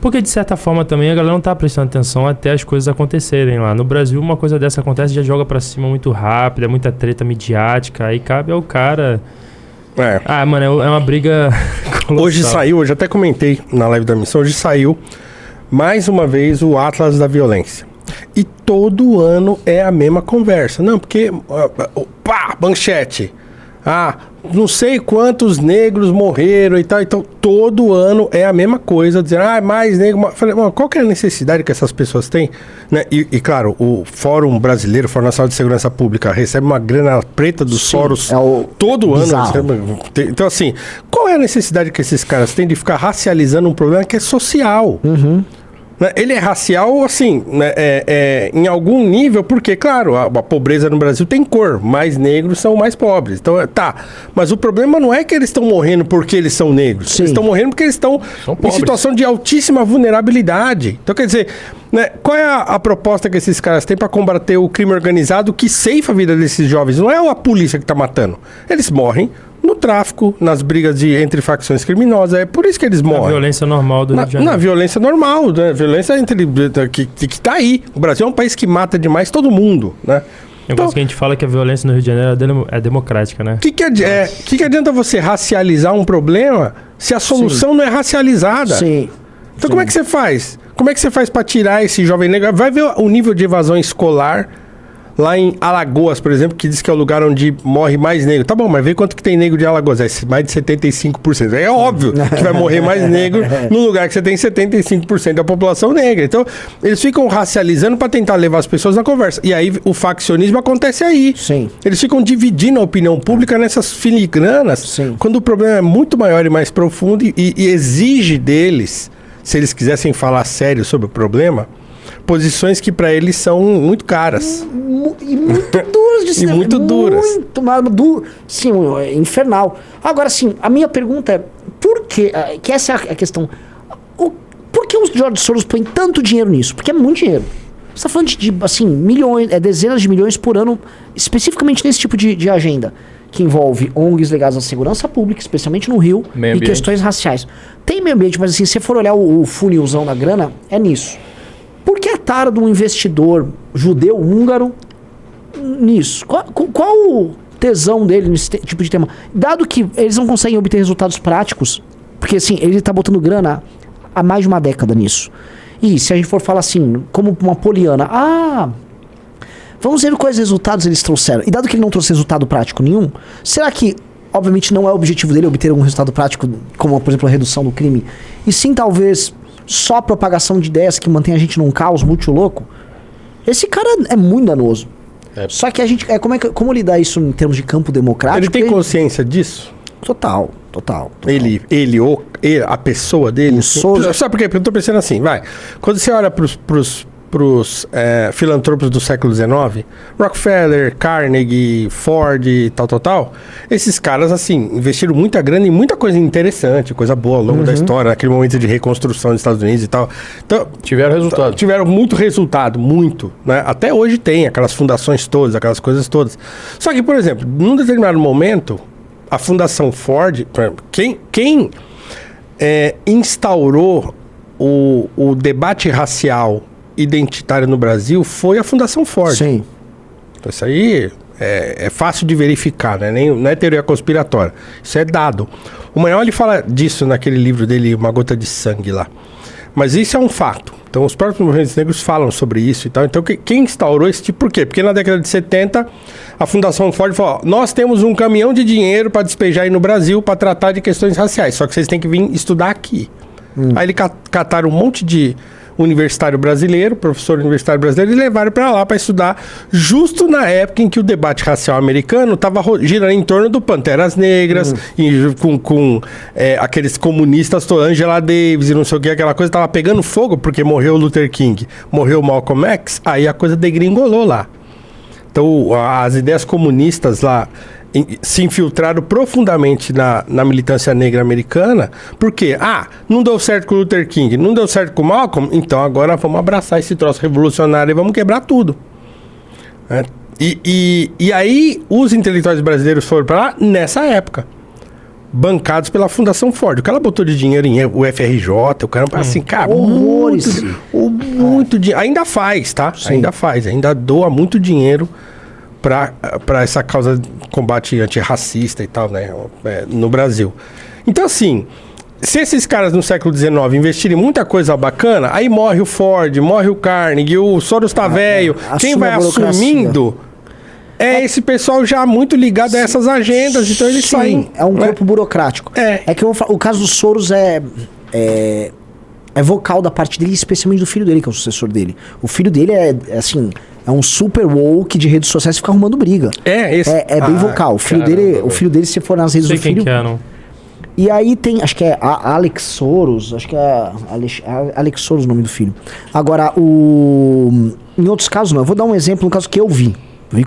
Porque, de certa forma, também a galera não tá prestando atenção até as coisas acontecerem lá. No Brasil, uma coisa dessa acontece e já joga pra cima muito rápido, é muita treta midiática, aí cabe ao cara... mano, é uma briga colossal. Hoje saiu, hoje até comentei na live da missão, hoje saiu mais uma vez o Atlas da Violência. E todo ano é a mesma conversa. Não, porque... manchete. Não sei quantos negros morreram e tal. Então, todo ano é a mesma coisa. Dizer, mais negro... Falei, qual que é a necessidade que essas pessoas têm? Né? E claro, o Fórum Brasileiro, Fórum Nacional de Segurança Pública, recebe uma grana preta dos Soros todo ano. Então, assim, qual é a necessidade que esses caras têm de ficar racializando um problema que é social? Ele é racial, assim, né, em algum nível, porque, claro, a pobreza no Brasil tem cor. Mais negros são mais pobres. Então, mas o problema não é que eles estão morrendo porque eles são negros. Sim. Eles estão morrendo porque eles estão em situação de altíssima vulnerabilidade. Então, quer dizer, né, qual é a proposta que esses caras têm para combater o crime organizado que ceifa a vida desses jovens? Não é a polícia que está matando. Eles morrem no tráfico, nas brigas entre facções criminosas. É por isso que eles morrem. Na violência normal do Rio de Janeiro. Na violência normal, né? Violência que tá aí. O Brasil é um país que mata demais todo mundo, né? O negócio que a gente fala é que a violência no Rio de Janeiro é democrática, né? Que adianta você racializar um problema se a solução não é racializada? Sim. Então como é que você faz? Como é que você faz para tirar esse jovem negro? Vai ver o nível de evasão escolar lá em Alagoas, por exemplo, que diz que é o lugar onde morre mais negro. Tá bom, mas vê quanto que tem negro de Alagoas. É mais de 75%. É óbvio que vai morrer mais negro no lugar que você tem 75% da população negra. Então, eles ficam racializando para tentar levar as pessoas na conversa. E aí, o faccionismo acontece aí. Sim. Eles ficam dividindo a opinião pública nessas filigranas, quando o problema é muito maior e mais profundo e exige deles, se eles quisessem falar sério sobre o problema, posições que para eles são muito caras. E muito duras de ser. E muito duras. Sim, infernal. Agora, sim, a minha pergunta é, por que essa é a questão, por que os George Soros põem tanto dinheiro nisso? Porque é muito dinheiro. Você está falando de, assim, milhões, dezenas de milhões por ano, especificamente nesse tipo de agenda, que envolve ONGs ligadas à segurança pública, especialmente no Rio, e questões raciais. Tem meio ambiente, mas assim, se você for olhar o funilzão da grana, é nisso. Por que a tara de um investidor judeu-húngaro nisso? Qual o tesão dele nesse tipo de tema? Dado que eles não conseguem obter resultados práticos, porque assim, ele está botando grana há mais de uma década nisso. E se a gente for falar assim, como uma poliana, vamos ver quais resultados eles trouxeram. E dado que ele não trouxe resultado prático nenhum, será que, obviamente, não é o objetivo dele obter um resultado prático, como, por exemplo, a redução do crime, e sim, talvez, só propagação de ideias que mantém a gente num caos muito louco? Esse cara é muito danoso. Só que a gente... Como lidar isso em termos de campo democrático? Ele tem consciência disso? Total. Ele, a pessoa dele... Sabe por quê? Porque eu tô pensando assim, quando você olha pros filantropos do século XIX, Rockefeller, Carnegie, Ford, tal, esses caras, assim, investiram muita grana em muita coisa interessante, coisa boa ao longo da história, naquele momento de reconstrução dos Estados Unidos e tal. Então, tiveram resultado. Tiveram muito resultado, muito, né? Até hoje tem aquelas fundações todas, aquelas coisas todas. Só que, por exemplo, num determinado momento, a Fundação Ford, quem instaurou o debate racial identitário no Brasil foi a Fundação Ford. Sim. Então isso aí é fácil de verificar, né? Não é teoria conspiratória. Isso é dado. O Manuel fala disso naquele livro dele, Uma Gota de Sangue lá. Mas isso é um fato. Então os próprios movimentos negros falam sobre isso e tal. Então quem instaurou esse tipo? Por quê? Porque na década de 70 a Fundação Ford falou, nós temos um caminhão de dinheiro para despejar aí no Brasil para tratar de questões raciais. Só que vocês têm que vir estudar aqui. Aí eles cataram um monte de universitário brasileiro, professor universitário brasileiro, e levaram para lá para estudar justo na época em que o debate racial americano estava girando em torno do Panteras Negras, com aqueles comunistas, Angela Davis e não sei o que, aquela coisa estava pegando fogo porque morreu o Luther King, morreu o Malcolm X, aí a coisa degringolou lá. Então as ideias comunistas lá se infiltraram profundamente na militância negra americana, porque, não deu certo com o Luther King, não deu certo com o Malcolm, então agora vamos abraçar esse troço revolucionário e vamos quebrar tudo. E aí os intelectuais brasileiros foram para lá nessa época. bancados pela Fundação Ford. O cara botou de dinheiro em o FRJ, o cara, assim, cara, muito dinheiro. Ainda faz, tá? Sim. Ainda faz, ainda doa muito dinheiro para essa causa de combate antirracista e tal, né? No Brasil. Então, assim, se esses caras no século XIX investirem muita coisa bacana, aí morre o Ford, morre o Carnegie, o Soros tá velho, quem vai assumindo... esse pessoal já muito ligado a essas agendas, então eles saem. É um corpo burocrático. É que o caso do Soros é vocal da parte dele, especialmente do filho dele, que é o sucessor dele. O filho dele é um super woke de redes sociais e fica arrumando briga. É bem vocal. O filho dele, se for nas redes do filho... não. E aí tem, acho que é Alex Soros, acho que é Alex Soros o nome do filho. Agora, em outros casos não. Eu vou dar um exemplo no caso que eu vi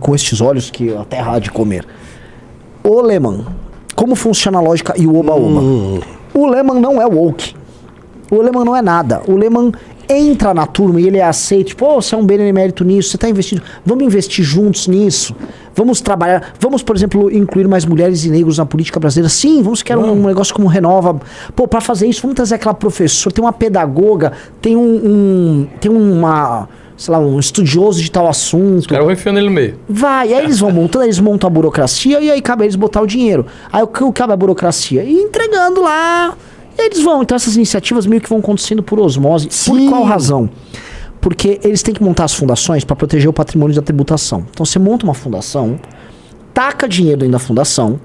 com estes olhos que até há de comer. O Lehman. Como funciona a lógica e o oba-oba? O Lehman não é woke. O Lehman não é nada. O Lehman entra na turma e ele é aceito. Tipo, você é um benemérito nisso, você está investindo. Vamos investir juntos nisso. Vamos trabalhar. Vamos, por exemplo, incluir mais mulheres e negros na política brasileira. Sim, vamos criar um negócio como Renova. Pô, para fazer isso, vamos trazer aquela professora, tem uma pedagoga, tem uma... sei lá, um estudioso de tal assunto. Os caras vão enfiando ele no meio. Vai, aí eles vão montando, eles montam a burocracia e aí cabe a eles botar o dinheiro. Aí o que cabe a burocracia? E entregando lá, e eles vão. Então essas iniciativas meio que vão acontecendo por osmose. Sim. Por qual razão? Porque eles têm que montar as fundações para proteger o patrimônio da tributação. Então você monta uma fundação, taca dinheiro dentro da fundação,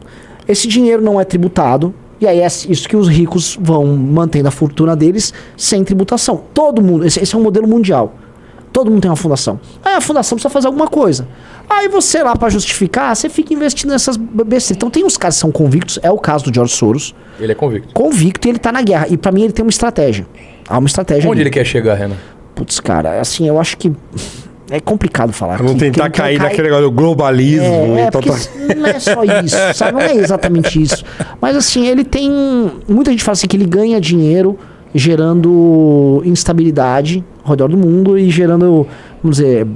esse dinheiro não é tributado, e aí é isso que os ricos vão mantendo a fortuna deles sem tributação. Todo mundo, esse é um modelo mundial. Todo mundo tem uma fundação. Aí a fundação precisa fazer alguma coisa. Aí você lá, pra justificar, você fica investindo nessas besteiras. Então tem uns caras que são convictos. É o caso do George Soros. Ele é convicto. Convicto e ele tá na guerra. E pra mim ele tem uma estratégia. Há uma estratégia. Onde ele quer chegar, Renan? Putz, cara, assim, eu acho que é complicado falar. Vamos tentar cair naquele negócio do globalismo. Porque não é só isso, sabe? Não é exatamente isso. Mas assim, ele tem... Muita gente fala assim que ele ganha dinheiro gerando instabilidade ao redor do mundo e gerando, vamos dizer,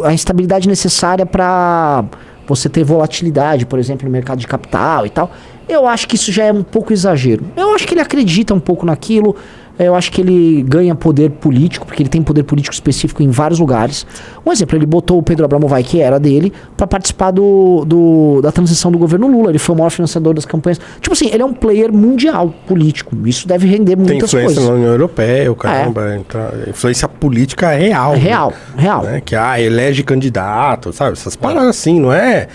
a instabilidade necessária para você ter volatilidade, por exemplo, no mercado de capital e tal. Eu acho que isso já é um pouco exagero. Eu acho que ele acredita um pouco naquilo. Eu acho que ele ganha poder político, porque ele tem poder político específico em vários lugares. Um exemplo, ele botou o Pedro Abramovay, que era dele, para participar da transição do governo Lula. Ele foi o maior financiador das campanhas. Tipo assim, ele é um player mundial político. Isso deve render muitas coisas. Tem influência na União Europeia, o caramba. Então, influência política real. Real. Né? Que elege candidato, sabe? Essas paradas assim, não é...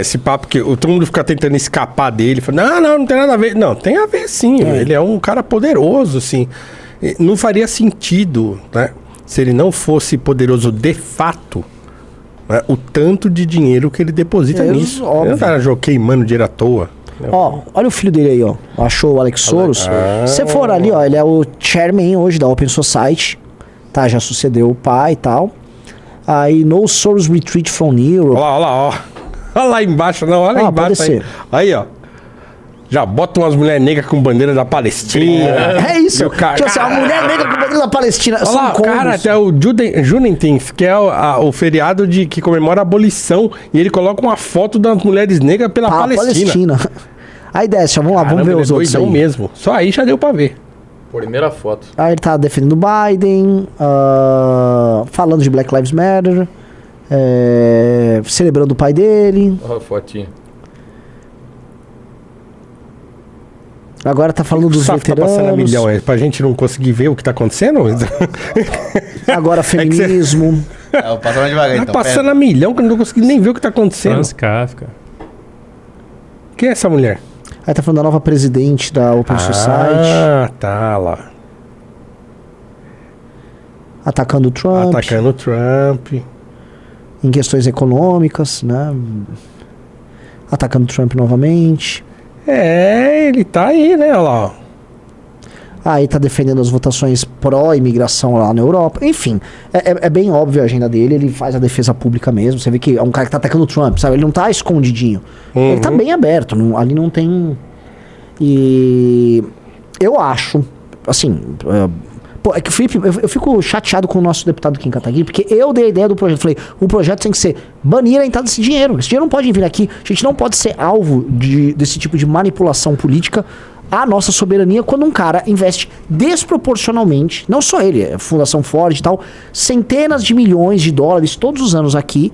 esse papo que todo mundo fica tentando escapar dele. Fala, não tem nada a ver. Não, tem a ver sim. Ele é um cara poderoso, assim. Não faria sentido, né? Se ele não fosse poderoso de fato, né, o tanto de dinheiro que ele deposita nisso. Ele não tá queimando dinheiro à toa. Olha o filho dele aí, ó. Achou o Alex Soros. Se você for ali, ó, ele é o chairman hoje da Open Society. Tá, já sucedeu o pai e tal. Aí, no Soros Retreat from Europe. Olha lá, ó. Olha lá embaixo, não, olha lá embaixo. Aí, ó. Já bota umas mulheres negras com bandeira da Palestina. É isso. Tipo assim, a mulher negra com bandeira da Palestina. Olha lá, cara, até o Juneteenth, que é o feriado que comemora a abolição. E ele coloca uma foto das mulheres negras pela Palestina. Aí desce, vamos lá, vamos ver os outros aí. Mesmo. Só aí já deu pra ver. Primeira foto. Aí ele tá defendendo o Biden, falando de Black Lives Matter. Celebrando o pai dele. Olha a fotinha. Agora tá falando dos veteranos. Tá passando a milhão, pra gente não conseguir ver o que tá acontecendo? Agora feminismo. Passando devagar, então. Tá passando a milhão que eu não tô conseguindo nem ver o que tá acontecendo. Franz Kafka. Quem é essa mulher? Aí tá falando da nova presidente da Open Society. Tá lá. Atacando o Trump. Em questões econômicas, né? Atacando Trump novamente. Ele tá aí, né? Olha lá. Aí tá defendendo as votações pró-imigração lá na Europa. Enfim, é bem óbvio a agenda dele. Ele faz a defesa pública mesmo. Você vê que é um cara que tá atacando o Trump, sabe? Ele não tá escondidinho. Ele tá bem aberto. Ali não tem... E eu acho, assim... Pô, é que o Felipe, eu fico chateado com o nosso deputado Kim Kataguiri, porque eu dei a ideia do projeto. Falei, o projeto tem que ser banir a entrada desse dinheiro. Esse dinheiro não pode vir aqui. A gente não pode ser alvo desse tipo de manipulação política à nossa soberania quando um cara investe desproporcionalmente, não só ele, a Fundação Ford e tal, centenas de milhões de dólares todos os anos aqui,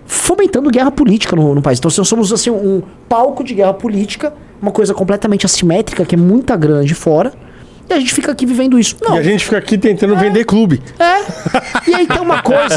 fomentando guerra política no país. Então nós somos assim, um palco de guerra política, uma coisa completamente assimétrica, que é muita grana de fora. E a gente fica aqui vivendo isso. Não. E a gente fica aqui tentando vender clube. E aí tem uma coisa